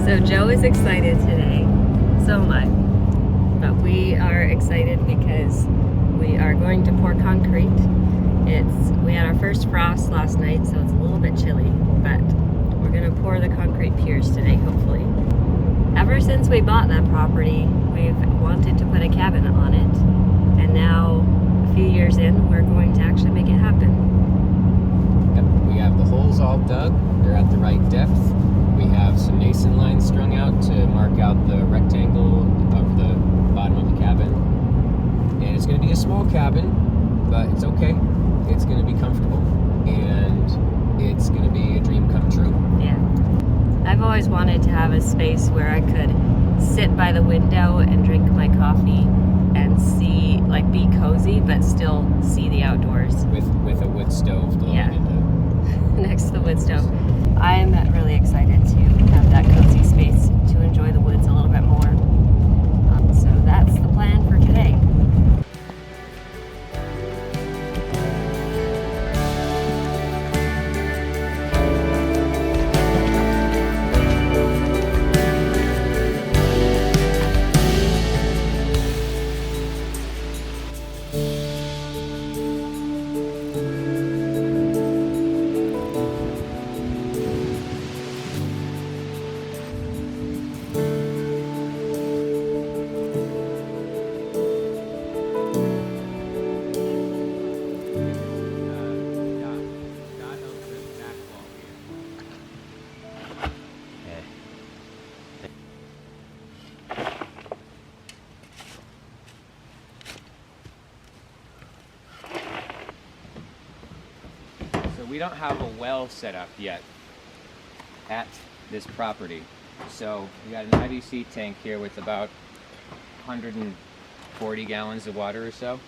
So Joe is excited today. So am I. But we are excited because we are going to pour concrete. We had our first frost last night, so it's a little bit chilly, but we're gonna pour the concrete piers today, hopefully. Ever since we bought that property, we've wanted to put a cabin on it, and now, a few years in, we're going to actually make it happen. Yep, we have the holes all dug. They're at the right depth. We have some mason lines strung out to mark out the rectangle of the bottom of the cabin. And it's going to be a small cabin, but it's okay. It's going to be comfortable, and it's going to be a dream come true. Yeah. I've always wanted to have a space where I could sit by the window and drink my coffee and see, like, be cozy, but still see the outdoors. With a wood stove glowing in the... Next to the wood stove. I'm really excited to have that cozy space to enjoy the woods a little bit more. So that's the plan for today. So we don't have a well set up yet at this property. So we got an IBC tank here with about 140 gallons of water or so,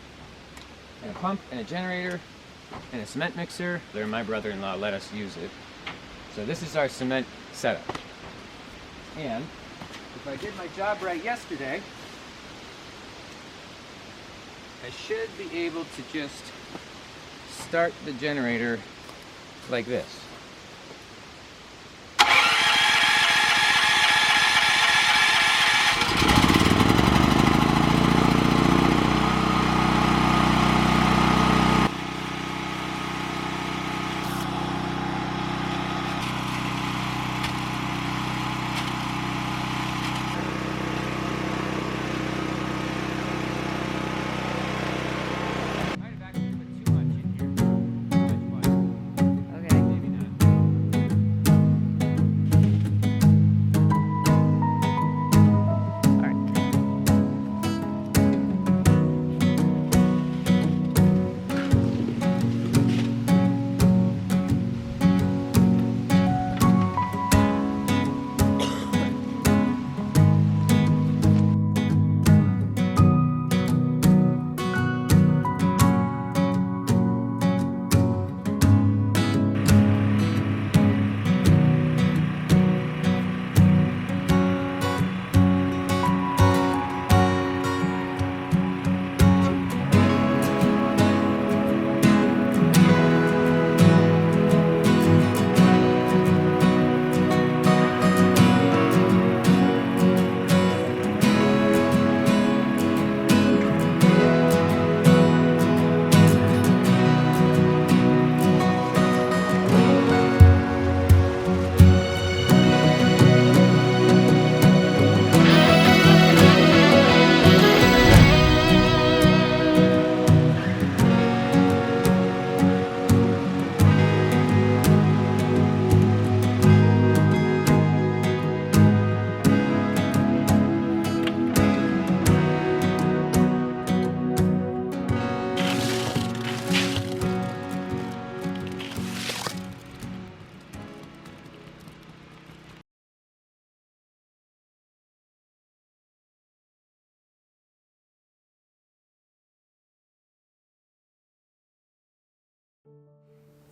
and a pump and a generator and a cement mixer. My brother-in-law let us use it. So this is our cement setup. And if I did my job right yesterday, I should be able to just start the generator like this.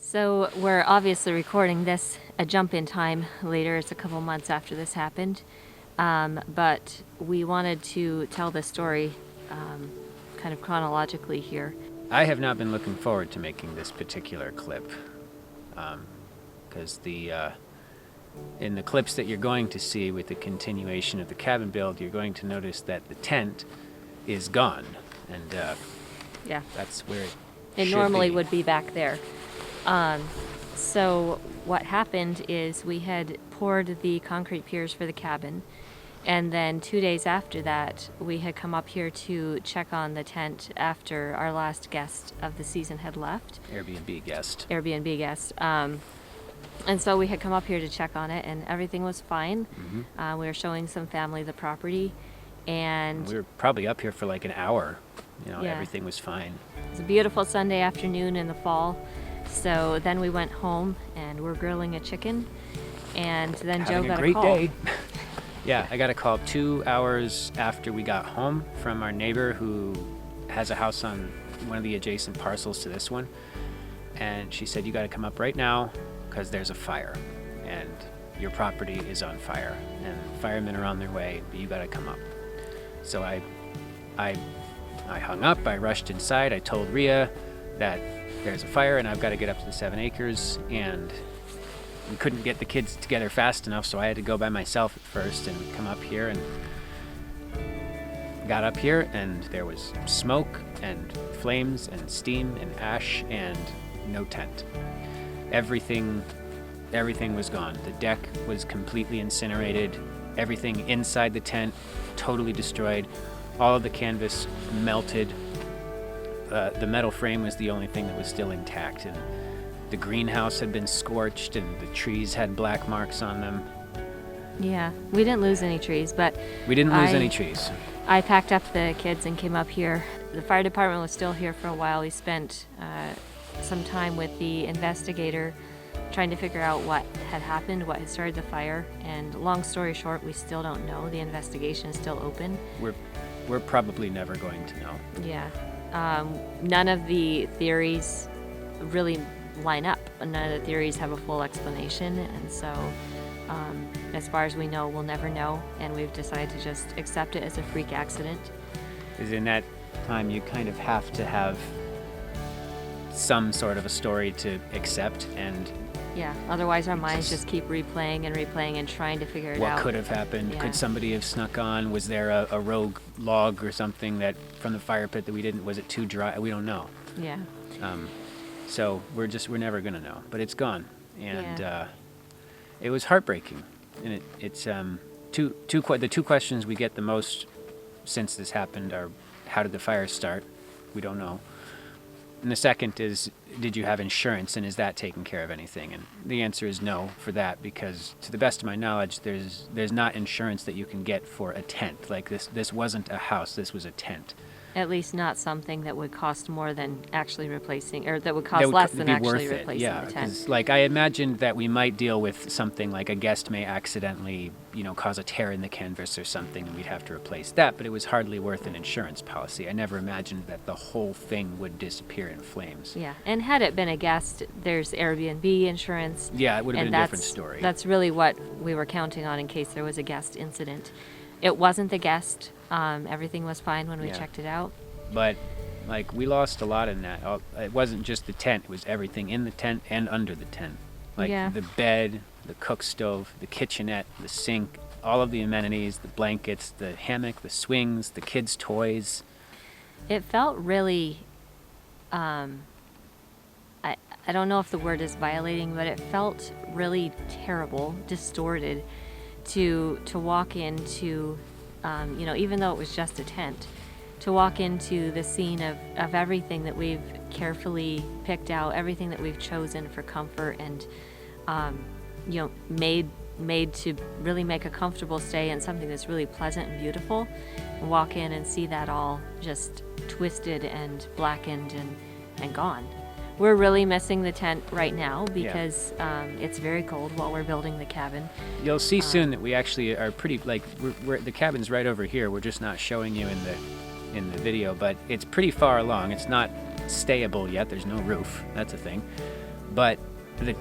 So we're obviously recording this a jump in time later. It's a couple months after this happened. But we wanted to tell the story kind of chronologically here. I have not been looking forward to making this particular clip because in the clips that you're going to see with the continuation of the cabin build, you're going to notice that the tent is gone, and Yeah. that's where It should normally be. would be back there. So what happened is we had poured the concrete piers for the cabin, and then 2 days after that, we had come up here to check on the tent after our last guest of the season had left. Airbnb guest. And so we had come up here to check on it, and everything was fine. Mm-hmm. We were showing some family the property, and We were probably up here for like an hour. Yeah. Everything was fine. it was a beautiful Sunday afternoon in the fall. So then we went home, and we're grilling a chicken, and then Joe Having got a great call. day. Yeah, I got a call 2 hours after we got home from our neighbor who has a house on one of the adjacent parcels to this one. And she said, you got to come up right now because there's a fire and your property is on fire and firemen are on their way, but you got to come up. So I hung up, I rushed inside, I told Rhea that there's a fire and I've got to get up to the 7 acres, and we couldn't get the kids together fast enough, so I had to go by myself at first and come up here, and got up here and there was smoke and flames and steam and ash and no tent. Everything was gone. The deck was completely incinerated. Everything inside the tent totally destroyed. All of the canvas melted. The metal frame was the only thing that was still intact, and the greenhouse had been scorched and the trees had black marks on them. Yeah, we didn't lose any trees, but We didn't lose any trees. I packed up the kids and came up here. The fire department was still here for a while. We spent some time with the investigator trying to figure out what had happened, what had started the fire, and long story short, we still don't know. The investigation is still open. We're probably never going to know. Yeah. None of the theories really line up. None of the theories have a full explanation, and so as far as we know, we'll never know, and we've decided to just accept it as a freak accident. Because in that time, you kind of have to have some sort of a story to accept, and Yeah, otherwise our minds just keep replaying and trying to figure it out. what could have happened. Yeah. Could somebody have snuck on? Was there a rogue log or something that from the fire pit that we didn't? Was it too dry? We don't know. Yeah. So we're never gonna know. But it's gone, and Yeah. it was heartbreaking. And it's the two questions we get the most since this happened are, how did the fire start? We don't know. And the second is, did you have insurance, and is that taking care of anything? And the answer is no for that, because to the best of my knowledge, there's not insurance that you can get for a tent. Like this wasn't a house, this was a tent. At least not something that would cost more than actually replacing, or that would cost less than actually replacing yeah, the tent. 'cause, like, I imagined that we might deal with something like a guest may accidentally, cause a tear in the canvas or something, and we'd have to replace that, but it was hardly worth an insurance policy. I never imagined that the whole thing would disappear in flames. Yeah, and had it been a guest, there's Airbnb insurance. Yeah, it would have and been a different story. That's really what we were counting on in case there was a guest incident. It wasn't the guest. Everything was fine when we Yeah. checked it out. But, like, we lost a lot in that. It wasn't just the tent, it was everything in the tent and under the tent. Like, Yeah. the bed, the cook stove, the kitchenette, the sink, all of the amenities, the blankets, the hammock, the swings, the kids' toys. It felt really, I don't know if the word is violating, but it felt really terrible, distorted to walk into, even though it was just a tent, to walk into the scene of everything that we've carefully picked out, everything that we've chosen for comfort and, made to really make a comfortable stay and something that's really pleasant and beautiful, and walk in and see that all just twisted and blackened and gone. We're really missing the tent right now because it's very cold while we're building the cabin. You'll see soon that we actually are pretty, like, we're the cabin's right over here. We're just not showing you in the video, but it's pretty far along. It's not stayable yet. There's no roof. That's a thing. But the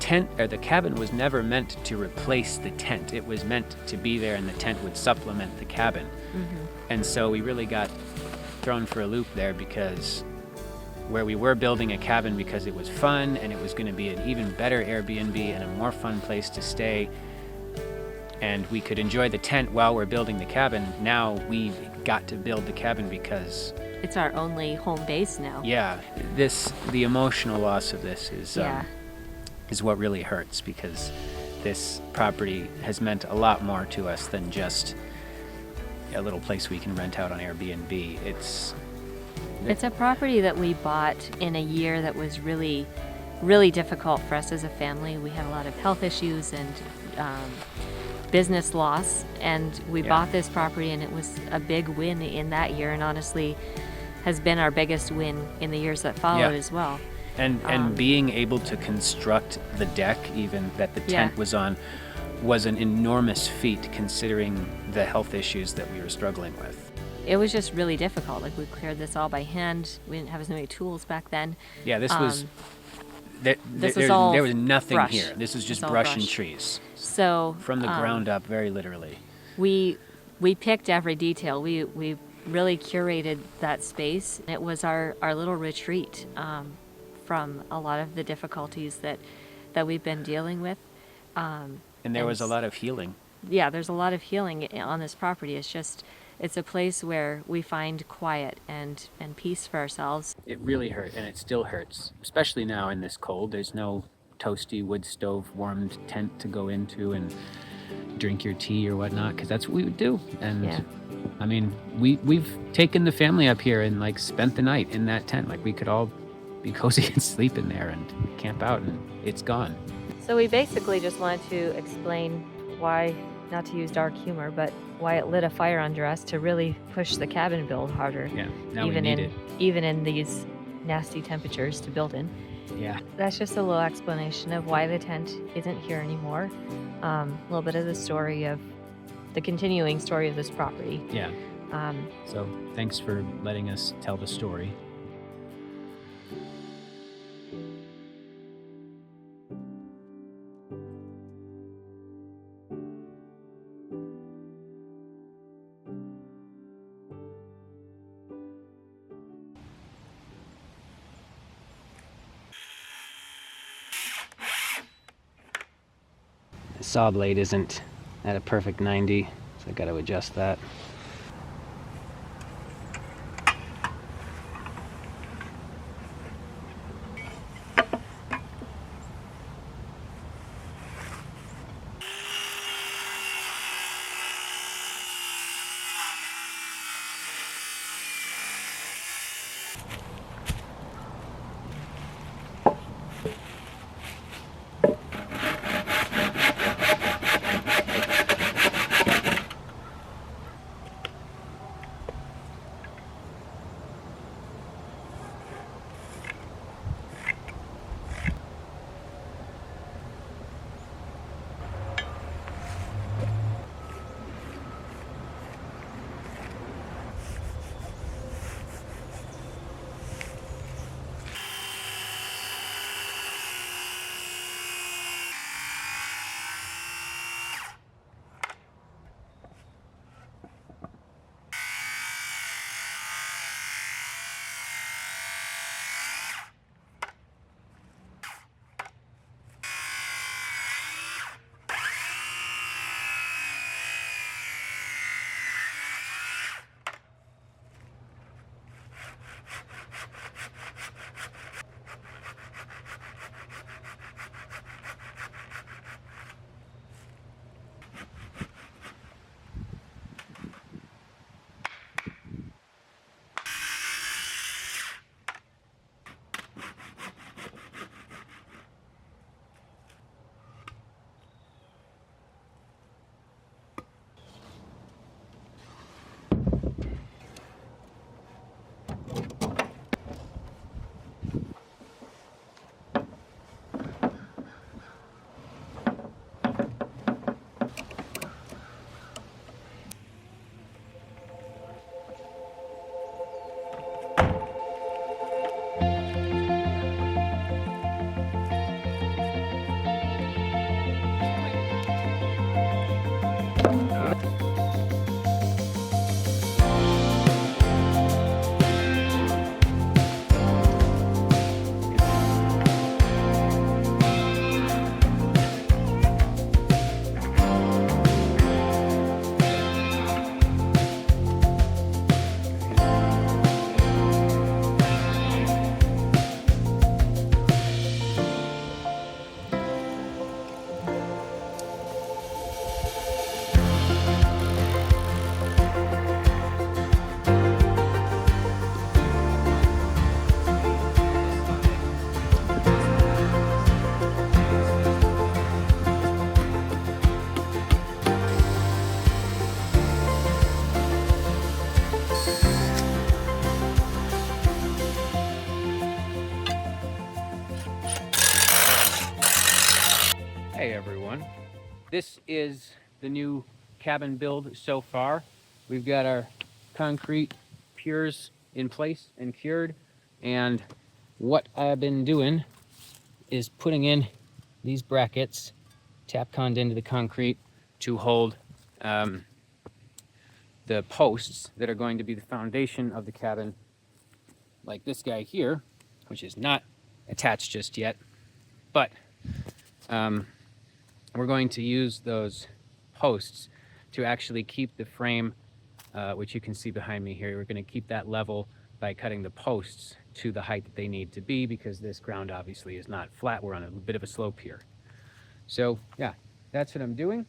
cabin was never meant to replace the tent. It was meant to be there, and the tent would supplement the cabin. Mm-hmm. And so we really got thrown for a loop there, because where we were building a cabin because it was fun and it was going to be an even better Airbnb and a more fun place to stay, and we could enjoy the tent while we're building the cabin. Now we've got to build the cabin because It's our only home base now. the emotional loss of this Yeah. is what really hurts, because this property has meant a lot more to us than just a little place we can rent out on Airbnb. It's a property that we bought in a year that was really, really difficult for us as a family. We had a lot of health issues and business loss, and we bought this property, and it was a big win in that year, and honestly has been our biggest win in the years that followed as well. And being able to construct the deck, even that the tent was on, was an enormous feat considering the health issues that we were struggling with. It was just really difficult. Like, we cleared this all by hand. We didn't have as many tools back then. Yeah, this was there was nothing brush. here. This was just It's all brush and brush. trees. So From the ground up, very literally. we picked every detail. We really curated that space. It was our little retreat from a lot of the difficulties that we've been dealing with. And there was a lot of healing. Yeah, there's a lot of healing on this property. It's a place where we find quiet and peace for ourselves. It really hurt, and it still hurts, especially now in this cold. There's no toasty wood stove warmed tent to go into and drink your tea or whatnot, because that's what we would do. And I mean, we've taken the family up here and like spent the night in that tent. Like, we could all be cozy and sleep in there and camp out, and it's gone. So we basically just wanted to explain why, not to use dark humor, but why it lit a fire under us to really push the cabin build harder. Yeah, now we need it. Even in these nasty temperatures to build in. Yeah. That's just a little explanation of why the tent isn't here anymore. A little bit of the continuing story of this property. Yeah. So thanks for letting us tell the story. The saw blade isn't at a perfect 90, so I got to adjust that. this is the new cabin build so far. We've got our concrete piers in place and cured, and what I've been doing is putting in these brackets tap-conned into the concrete to hold the posts that are going to be the foundation of the cabin, like this guy here, which is not attached just yet, but we're going to use those posts to actually keep the frame, which you can see behind me here. We're going to keep that level by cutting the posts to the height that they need to be, because this ground obviously is not flat. We're on a bit of a slope here. So yeah, that's what I'm doing.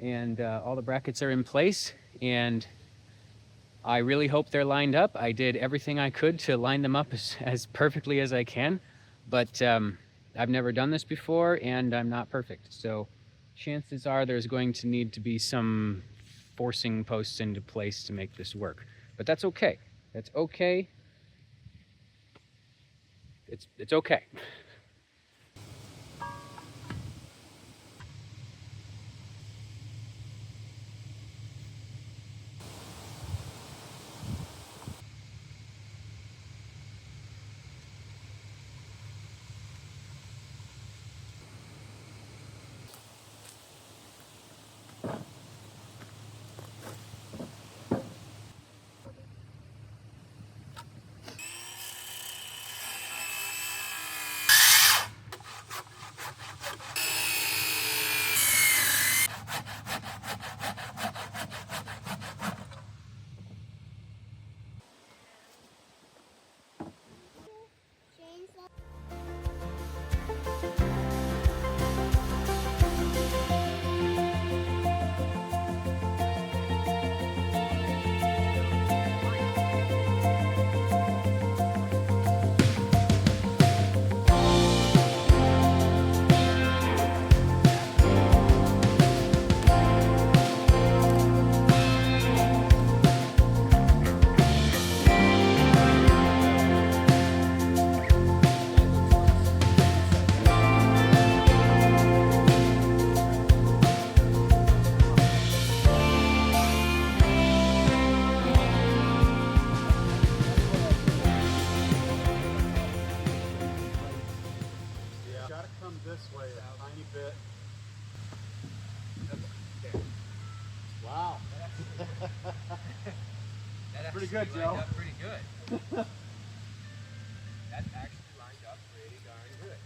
And all the brackets are in place, and I really hope they're lined up. I did everything I could to line them up as perfectly as I can, but I've never done this before, and I'm not perfect. So chances are there's going to need to be some forcing posts into place to make this work. But that's okay. That's okay. It's okay. This way a tiny bit. Wow. That pretty good, Joe. Lined up pretty good. That actually lined up pretty darn good.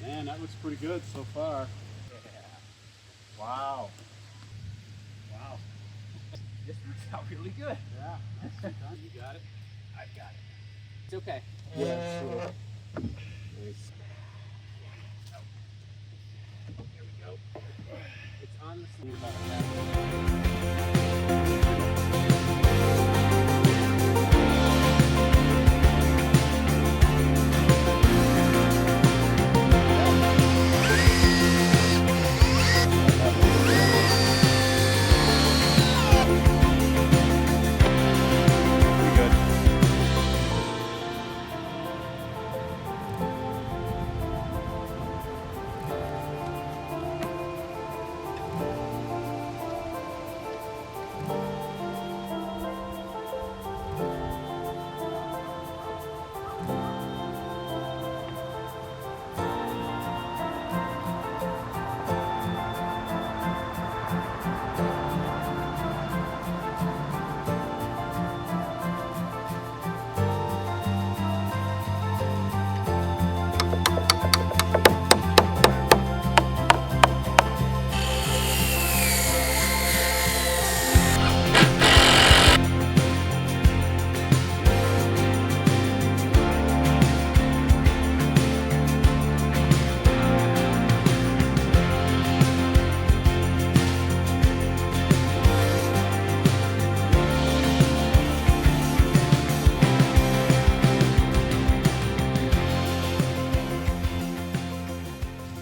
Man, that looks pretty good so far. Yeah. Wow. Wow. This works out really good. Yeah. You got it. I've got it. It's okay. Yeah, sure. Nice. There we go. It's on the sleeve.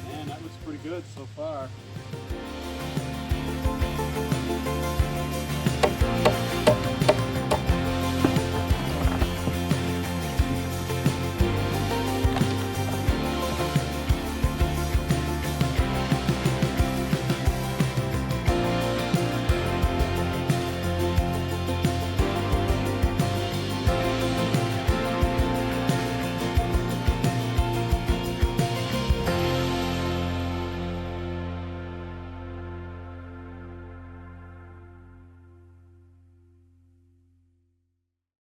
Man, that looks pretty good so far.